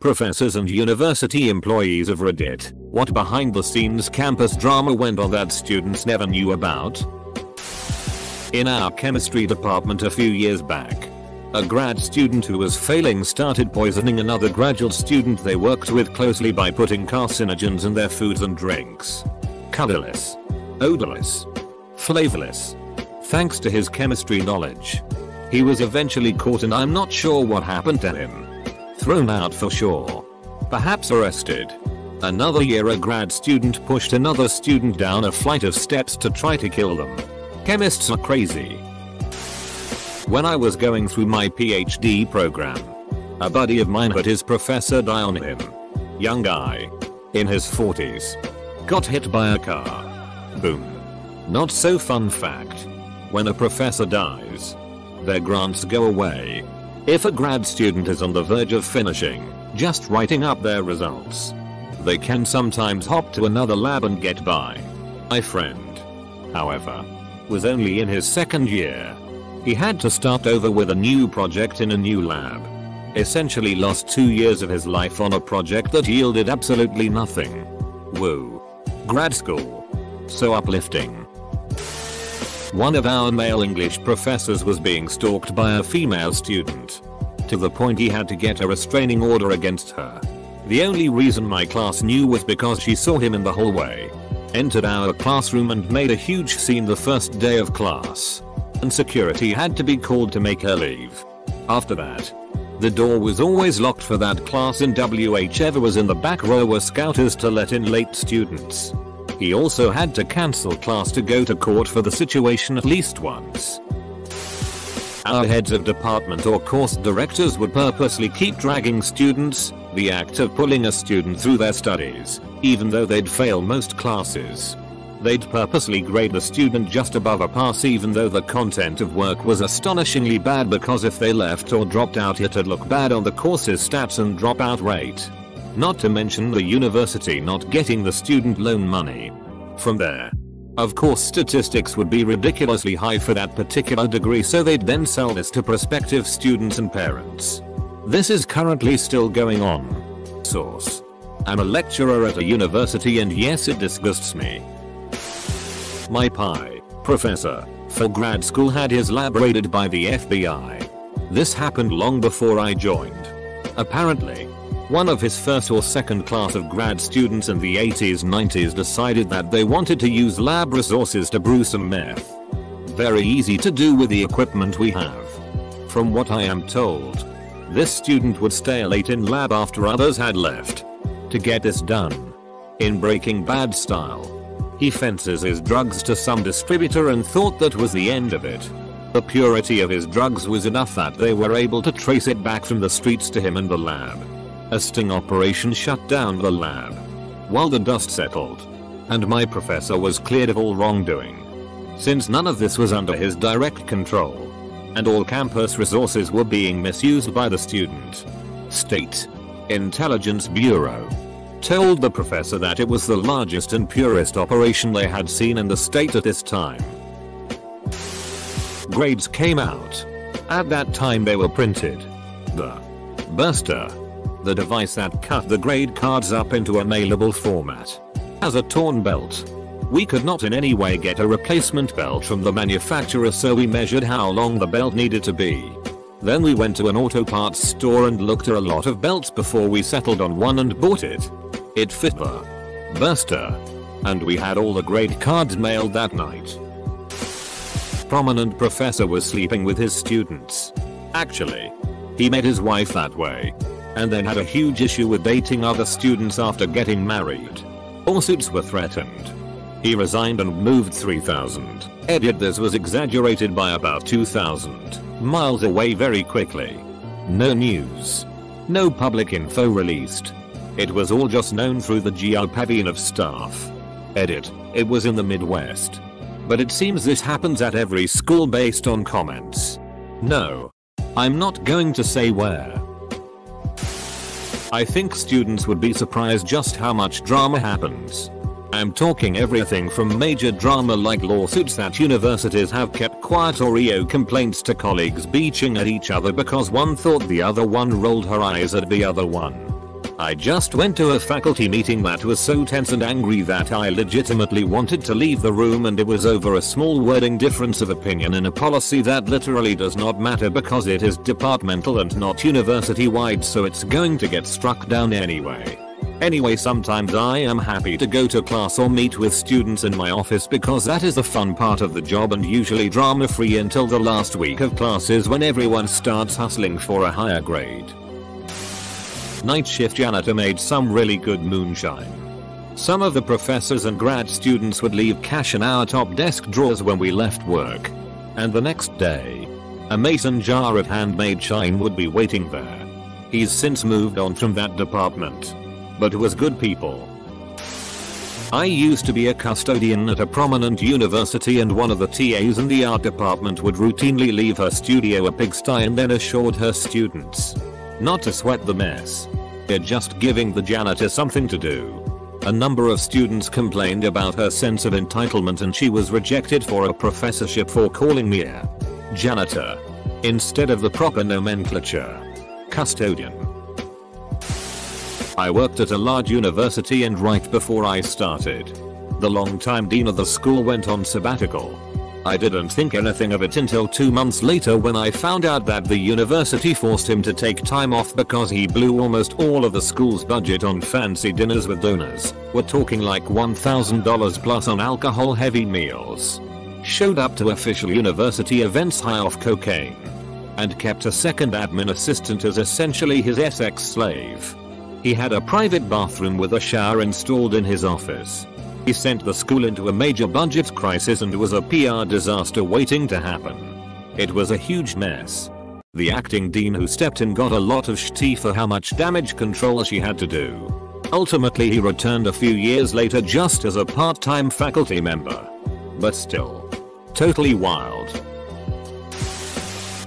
professors and university employees of Reddit, what behind the scenes campus drama went on that students never knew about? In our chemistry department a few years back, a grad student who was failing started poisoning another graduate student they worked with closely by putting carcinogens in their foods and drinks. Colorless, odorless, flavorless. Thanks to his chemistry knowledge, he was eventually caught, and I'm not sure what happened to him. Thrown out for sure. Perhaps arrested. Another year a grad student pushed another student down a flight of steps to try to kill them. Chemists are crazy. When I was going through my PhD program, a buddy of mine had his professor die on him. Young guy. In his 40s. Got hit by a car. Boom. Not so fun fact. When a professor dies, their grants go away. If a grad student is on the verge of finishing, just writing up their results, they can sometimes hop to another lab and get by. My friend, however, was only in his second year. He had to start over with a new project in a new lab. Essentially lost 2 years of his life on a project that yielded absolutely nothing. Woo. Grad school. So uplifting. One of our male English professors was being stalked by a female student. To the point he had to get a restraining order against her. The only reason my class knew was because she saw him in the hallway, entered our classroom and made a huge scene the first day of class. And security had to be called to make her leave. After that, the door was always locked for that class, and whoever was in the back row were scouters to let in late students. He also had to cancel class to go to court for the situation at least once. Our heads of department or course directors would purposely keep dragging students, the act of pulling a student through their studies, even though they'd fail most classes. They'd purposely grade the student just above a pass even though the content of work was astonishingly bad, because if they left or dropped out it'd look bad on the course's stats and dropout rate. Not to mention the university not getting the student loan money. From there, of course, statistics would be ridiculously high for that particular degree, so they'd then sell this to prospective students and parents. This is currently still going on. Source: I'm a lecturer at a university and yes, it disgusts me. My professor for grad school had his lab raided by the FBI. This happened long before I joined. Apparently, one of his first or second class of grad students in the 80s-90s decided that they wanted to use lab resources to brew some meth. Very easy to do with the equipment we have. From what I am told, this student would stay late in lab after others had left to get this done. In Breaking Bad style, he fences his drugs to some distributor and thought that was the end of it. The purity of his drugs was enough that they were able to trace it back from the streets to him and the lab. A sting operation shut down the lab while the dust settled, and my professor was cleared of all wrongdoing. Since none of this was under his direct control, and all campus resources were being misused by the student, State Intelligence Bureau told the professor that it was the largest and purest operation they had seen in the state at this time. Grades came out. At that time they were printed. The burster, the device that cut the grade cards up into a mailable format, has a torn belt. We could not in any way get a replacement belt from the manufacturer, so we measured how long the belt needed to be. Then we went to an auto parts store and looked at a lot of belts before we settled on one and bought it. It fit the burster, and we had all the grade cards mailed that night. Prominent professor was sleeping with his students. Actually, he met his wife that way, and then had a huge issue with dating other students after getting married. Lawsuits were threatened. He resigned and moved 3,000. Edit: this was exaggerated by about 2,000 miles away very quickly. No news. No public info released. It was all just known through the geopavine of staff. Edit: it was in the Midwest. But it seems this happens at every school based on comments. No. I'm not going to say where. I think students would be surprised just how much drama happens. I'm talking everything from major drama like lawsuits that universities have kept quiet, or EO complaints, to colleagues beaching at each other because one thought the other one rolled her eyes at the other one. I just went to a faculty meeting that was so tense and angry that I legitimately wanted to leave the room, and it was over a small wording difference of opinion in a policy that literally does not matter because it is departmental and not university wide, so it's going to get struck down anyway. Anyway, sometimes I am happy to go to class or meet with students in my office because that is the fun part of the job, and usually drama free until the last week of classes when everyone starts hustling for a higher grade. Night shift janitor made some really good moonshine. Some of the professors and grad students would leave cash in our top desk drawers when we left work. And the next day, a mason jar of handmade shine would be waiting there. He's since moved on from that department, but was good people. I used to be a custodian at a prominent university, and one of the TAs in the art department would routinely leave her studio a pigsty and then assured her students not to sweat the mess. They're just giving the janitor something to do. A number of students complained about her sense of entitlement, and she was rejected for a professorship for calling me a janitor instead of the proper nomenclature, custodian. I worked at a large university, and right before I started, the longtime dean of the school went on sabbatical. I didn't think anything of it until 2 months later when I found out that the university forced him to take time off because he blew almost all of the school's budget on fancy dinners with donors. We're talking like $1,000 plus on alcohol-heavy meals. Showed up to official university events high off cocaine. And kept a second admin assistant as essentially his sex slave. He had a private bathroom with a shower installed in his office. He sent the school into a major budget crisis and was a PR disaster waiting to happen. It was a huge mess. The acting dean who stepped in got a lot of shit for how much damage control she had to do. Ultimately, he returned a few years later just as a part-time faculty member. But still, totally wild.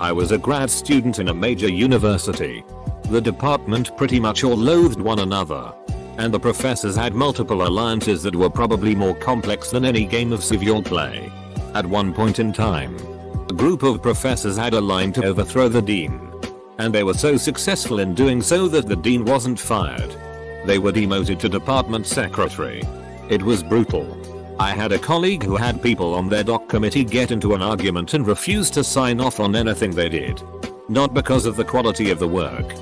I was a grad student in a major university. The department pretty much all loathed one another. And the professors had multiple alliances that were probably more complex than any game of Civ you'll play. At one point in time, a group of professors had aligned to overthrow the dean. And they were so successful in doing so that the dean wasn't fired. They were demoted to department secretary. It was brutal. I had a colleague who had people on their doc committee get into an argument and refused to sign off on anything they did. Not because of the quality of the work,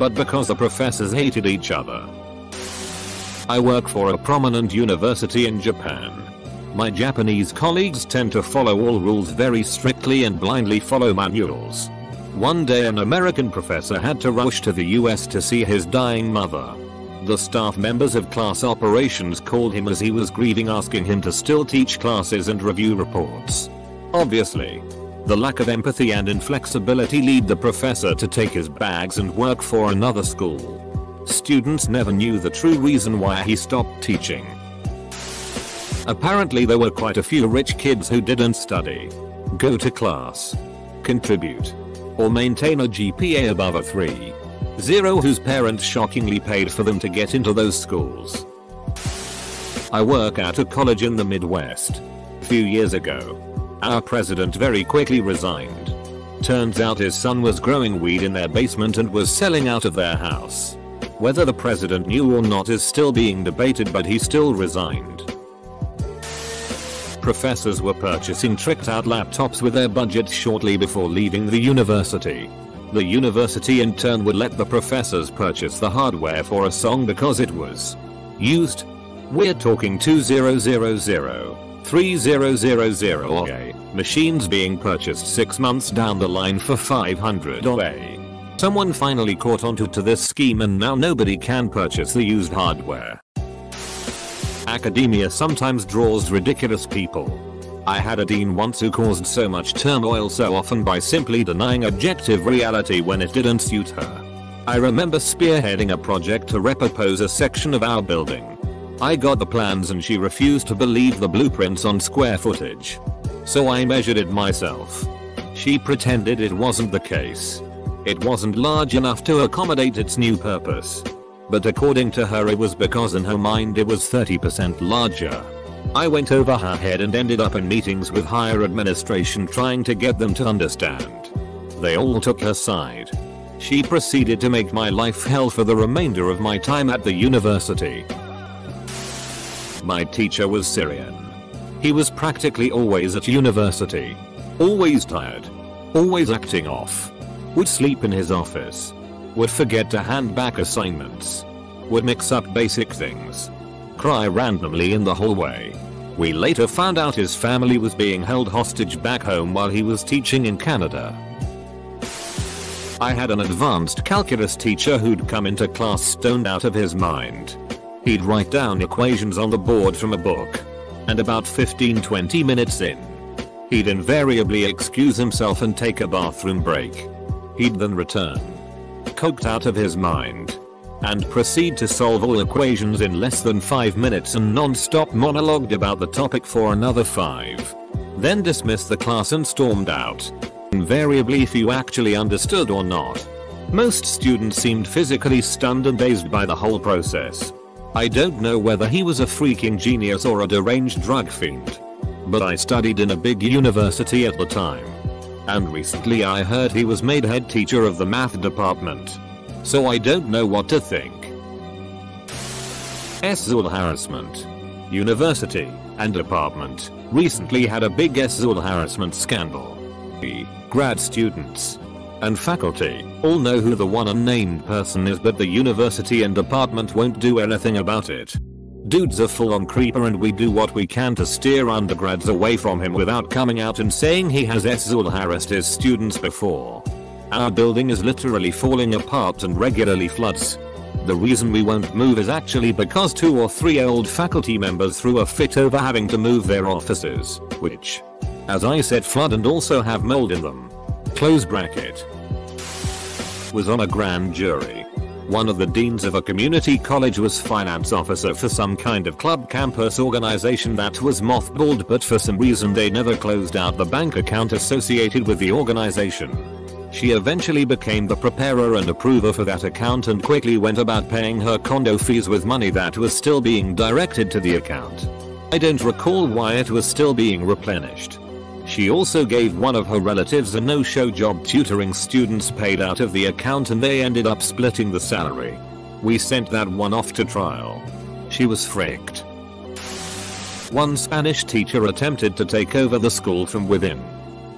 but because the professors hated each other. I work for a prominent university in Japan. My Japanese colleagues tend to follow all rules very strictly and blindly follow manuals. One day an American professor had to rush to the US to see his dying mother. The staff members of class operations called him as he was grieving, asking him to still teach classes and review reports. Obviously, the lack of empathy and inflexibility led the professor to take his bags and work for another school. Students never knew the true reason why he stopped teaching. Apparently there were quite a few rich kids who didn't study, go to class, contribute, or maintain a GPA above a 3.0 whose parents shockingly paid for them to get into those schools. I work at a college in the Midwest. Few years ago, our president very quickly resigned. Turns out his son was growing weed in their basement and was selling out of their house. Whether the president knew or not is still being debated, but he still resigned. Professors were purchasing tricked out laptops with their budgets shortly before leaving the university. The university in turn would let the professors purchase the hardware for a song because it was used. We're talking 2000, 3000 OA machines being purchased 6 months down the line for 500 OA. Someone finally caught onto this scheme, and now nobody can purchase the used hardware. Academia sometimes draws ridiculous people. I had a dean once who caused so much turmoil so often by simply denying objective reality when it didn't suit her. I remember spearheading a project to repurpose a section of our building. I got the plans and she refused to believe the blueprints on square footage. So I measured it myself. She pretended it wasn't the case. It wasn't large enough to accommodate its new purpose. But according to her, it was because in her mind it was 30% larger. I went over her head and ended up in meetings with higher administration trying to get them to understand. They all took her side. She proceeded to make my life hell for the remainder of my time at the university. My teacher was Syrian. He was practically always at university. Always tired. Always acting off. Would sleep in his office. Would forget to hand back assignments. Would mix up basic things. Cry randomly in the hallway. We later found out his family was being held hostage back home while he was teaching in Canada. I had an advanced calculus teacher who'd come into class stoned out of his mind. He'd write down equations on the board from a book. And about 15-20 minutes in, he'd invariably excuse himself and take a bathroom break. He'd then return, coked out of his mind, and proceed to solve all equations in less than 5 minutes and non-stop monologued about the topic for another 5. Then dismissed the class and stormed out. Invariably if you actually understood or not. Most students seemed physically stunned and dazed by the whole process. I don't know whether he was a freaking genius or a deranged drug fiend. But I studied in a big university at the time. And recently I heard he was made head teacher of the math department. So I don't know what to think. Sexual harassment. University and department recently had a big sexual harassment scandal. Grad students and faculty all know who the one unnamed person is, but the university and department won't do anything about it. Dude's a full-on creeper and we do what we can to steer undergrads away from him without coming out and saying he has sexual harassed his students before. Our building is literally falling apart and regularly floods. The reason we won't move is actually because 2 or 3 old faculty members threw a fit over having to move their offices, which, as I said, flood and also have mold in them. Close bracket. Was on a grand jury. One of the deans of a community college was finance officer for some kind of club campus organization that was mothballed, but for some reason they never closed out the bank account associated with the organization. She eventually became the preparer and approver for that account and quickly went about paying her condo fees with money that was still being directed to the account. I don't recall why it was still being replenished. She also gave one of her relatives a no-show job tutoring students paid out of the account and they ended up splitting the salary. We sent that one off to trial. She was fricked. One Spanish teacher attempted to take over the school from within.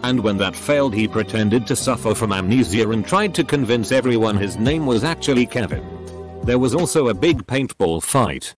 And when that failed, he pretended to suffer from amnesia and tried to convince everyone his name was actually Kevin. There was also a big paintball fight.